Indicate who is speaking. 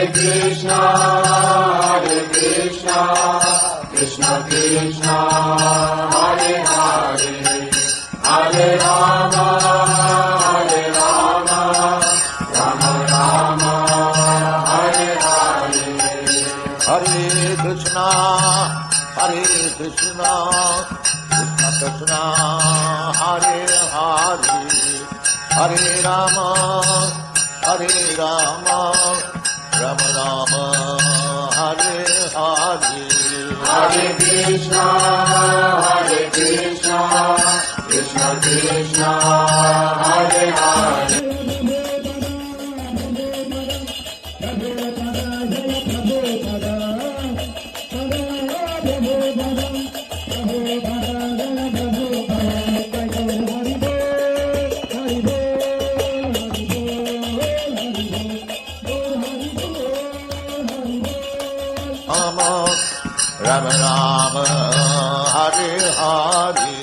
Speaker 1: Krishna, Krishna Krishna, Hare Hare, Hare Rama, Rama Rama, Hare Hare.
Speaker 2: Hare Krishna, Krishna Krishna, Hare Hare, Hare Rama, Rama Rama, Hare Hare.
Speaker 1: Hare Krishna, Krishna Krishna, Hare Hare.
Speaker 2: Rama Rama, Hare Hare,